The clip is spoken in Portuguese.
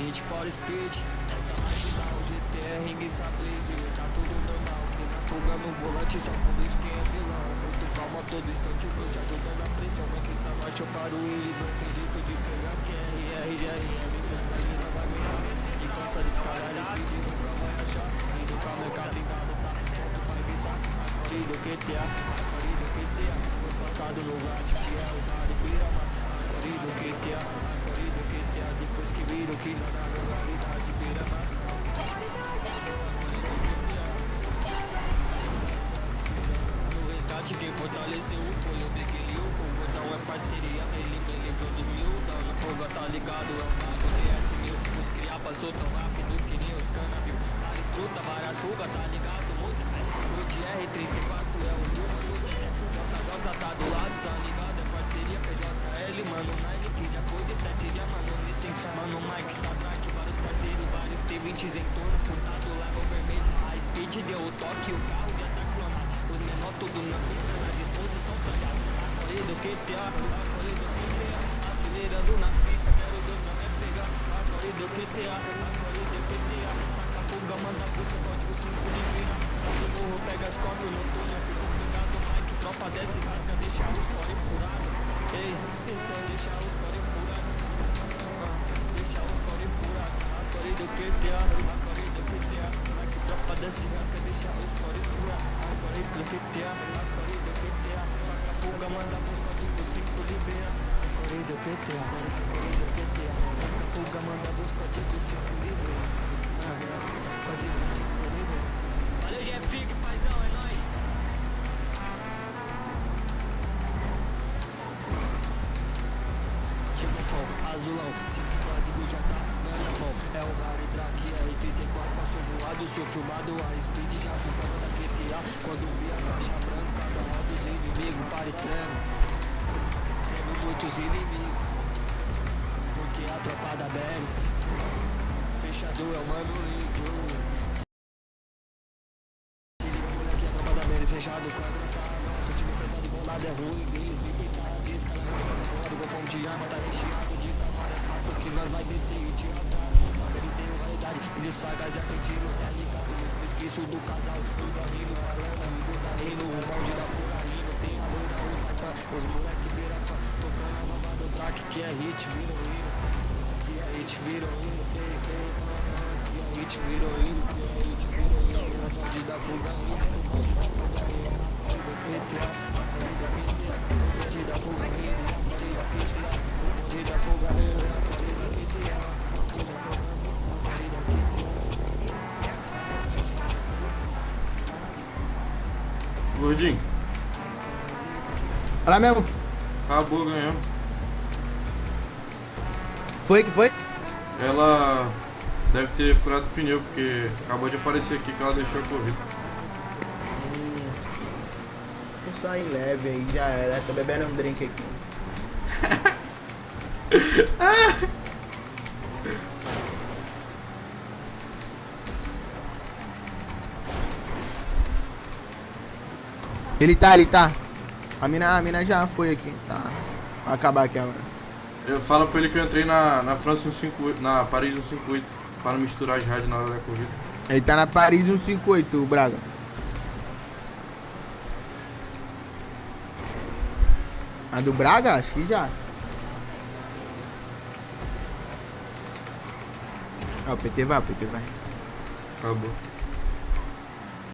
Need for Speed, essa marginal, GTR, Ringuiça Blaze, tá tudo normal. Que na fuga no volante, só conduz quem é vilão. Muito calma todo instante, o te ajuda na pressão. Mas quem tá marcha eu paro ele, não tem jeito de pegar. Que é RR, GRM, meus pais não vai ganhar. Enquanto a descaralha, Speed nunca vai achar. E nunca vai ficar brigado, tá? Pronto pra invençar. Acore do QTA, acore do QTA. Foi passado no rádio, que é o Mário Pirama. Acore do QTA, acore do QTA. Depois que vira o que não dá na realidade, Pirama. Quem fortaleceu foi o Big Liu. O botão é parceria, ele me livrou dos mil. Não, na fuga tá ligado, é um papo de S1000. Os cria passou tão rápido que nem os canaviu. Várias truta, várias fugas, tá ligado, muita fé. O de R34 é o de uma luta, né? JJ tá do lado, tá ligado, é parceria. PJL, mano, Nine que já foi de 7 dias, mano, Nissin. Mano, Mike, Sadraque, vários parceiros, vários T20s em torno. Furtado, leva o vermelho. A Speed deu o toque, o carro já tá clonado. Os menor tudo na pista, na disposição trancada. Acore do QTA, acore do QTA. Acelerando na pista, quero Deus não é pegar. Acore do QTA, acore do QTA. Saca fuga, manda busca, código 5 de vira. Saca o morro, pega as copos no túnel. Fica pegado, Mike, tropa desce, marca, deixa os core furado. Ei, deixa os core furado. Deixa os core furado. Acore do QTA, acore do QTA. Mike, tropa desce, marca, deixa os core furado. Acore do QTA, acore do QTA. Saca fuga, manda busca, código 5 libera. Acore do QTA, acore do QTA. Saca fuga, manda busca, código 5 libera. Código 5 libera. Valeu, GF, paizão, é nóis. Tipo azulão, se código já tá na mão. É o Harry Drake, R34 passou voado, sou filmado, a Speed já se pega da QTA. Quando vi a faixa branca, da roda dos inimigos, para e treme. Treme muitos inimigos, porque a tropa da Beres. Fechado é o mano Lidio. Se liga, moleque, a tropa da Beres. Fechado, quadra tá nosso time pesado, bolado é ruim. Eles vêm pintar, diz que ela não faz a porra do golfão de arma, tá recheado de tamanho. Porque nós vai descer e te rasgar. Eles têm variedade, eles sagaz e argentino, tá ligado? Não esqueço do casal, do Danilo falando, do Danilo, o bonde da fuga rindo, tem a loira, o Taipan, os moleque vira fã, tocando a nova do track, que é hit, virou hino, que é hit, virou hino, que é hit, virou hino, que é hit, virou hino, o bonde da fuga rindo, o bonde da fuga rindo, o bonde da fuga rindo, o bonde da fuga rindo, Gordinho. Olha lá mesmo. Acabou ganhando. Foi que foi? Ela deve ter furado o pneu, porque acabou de aparecer aqui que ela deixou a corrida. Isso aí leve aí, já era. Tô bebendo um drink aqui. Ele tá. A mina já foi aqui, tá. Vai acabar aqui agora. Eu falo pra ele que eu entrei na França 158, na Paris 158, para não misturar as rádios na hora da corrida. Ele tá na Paris 158, o Braga. A do Braga? Acho que já. Ah, o PT vai. Acabou.